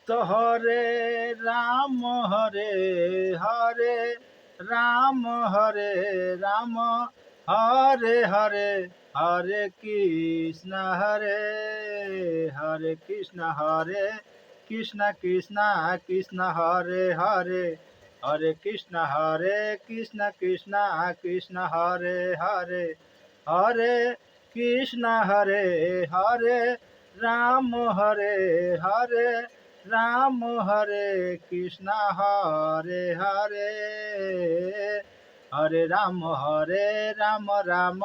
তো রাম হরে হরে রাম হরে রাম হরে হরে হরে কৃষ্ণ হরে হরে কৃষ্ণ হরে কৃষ্ণ কৃষ্ণ কৃষ্ণ হরে হরে হরে কৃষ্ণ হরে কৃষ্ণ কৃষ্ণ কৃষ্ণ হরে হরে হরে কৃষ্ণ হরে হরে রাম হরে হরে রাম হরে কৃষ্ণ হরে হরে হরে রাম রাম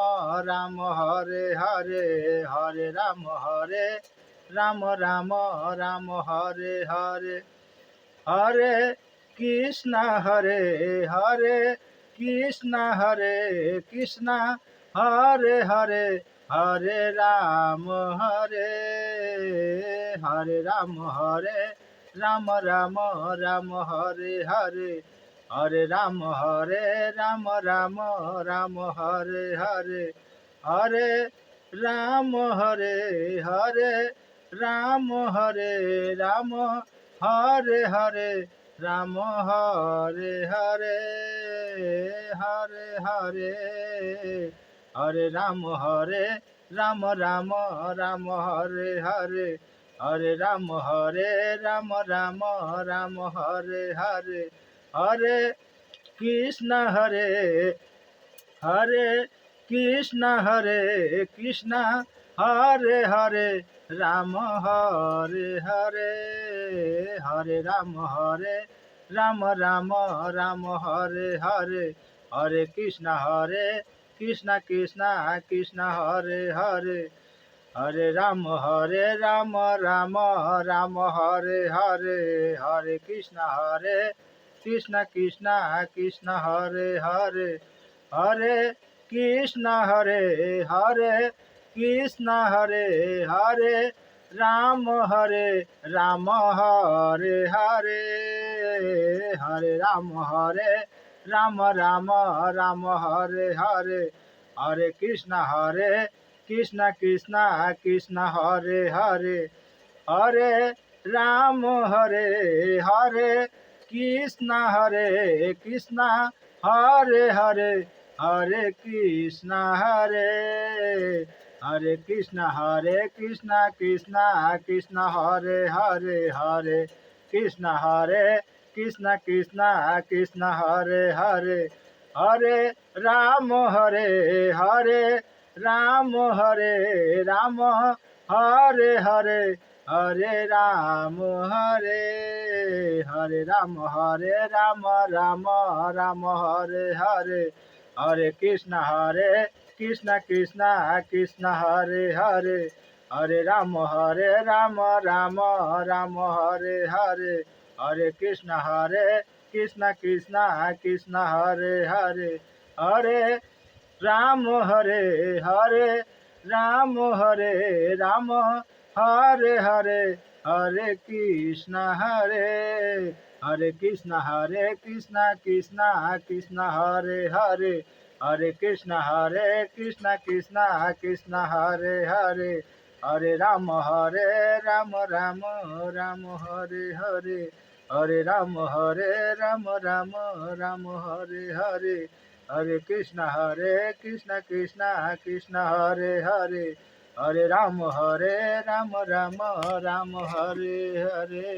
রাম হরে হরে হরে রাম রাম রাম হরে হরে হরে কৃষ্ণ হরে হরে কৃষ্ণ হরে কৃষ্ণ হরে হরে হরে রাম হরে হরে রাম রাম রাম হরে হরে হরে রাম রাম রাম হরে হরে হরে রাম হরে রাম হরে রাম হরে হরে রাম হরে হরে হরে হরে হরে রাম রাম রাম হরে হরে হরে রাম রাম রাম হরে হরে হরে কৃষ্ণ হরে হরে কৃষ্ণ হরে কৃষ্ণ হরে হরে রাম হরে হরে হরে রাম রাম রাম হরে হরে হরে কৃষ্ণ কৃষ্ণ কৃষ্ণ হরে হরে হরে রাম রাম রাম হরে হরে হরে কৃষ্ণ কৃষ্ণ কৃষ্ণ হরে হরে হরে কৃষ্ণ হরে কৃষ্ণ হরে হরে রাম রাম হরে হরে হরে রাম রাম রাম হরে হরে হরে কৃষ্ণ কৃষ্ণ কৃষ্ণ হরে হরে হরে রাম হরে কৃষ্ণ কৃষ্ণ হরে হরে হরে কৃষ্ণ হরে কৃষ্ণ কৃষ্ণ কৃষ্ণ হরে হরে হরে কৃষ্ণ কৃষ্ণ কৃষ্ণ হরে হরে হরে রাম হরে রাম রাম হরে হরে হরে রাম হরে রাম রাম রাম হরে হরে হরে কৃষ্ণ কৃষ্ণ কৃষ্ণ হরে হরে হরে রাম রাম রাম হরে হরে হরে কৃষ্ণ কৃষ্ণ কৃষ্ণ হরে হরে হরে রাম হরে রাম রাম হরে হরে হরে কৃষ্ণ হরে কৃষ্ণ কৃষ্ণ কৃষ্ণ হরে হরে হরে কৃষ্ণ কৃষ্ণ কৃষ্ণ হরে হরে হরে রাম রাম রাম হরে হরে হরে রাম রাম রাম হরে হরে হরে কৃষ্ণ কৃষ্ণ কৃষ্ণ হরে হরে হরে রাম রাম রাম হরে হরে।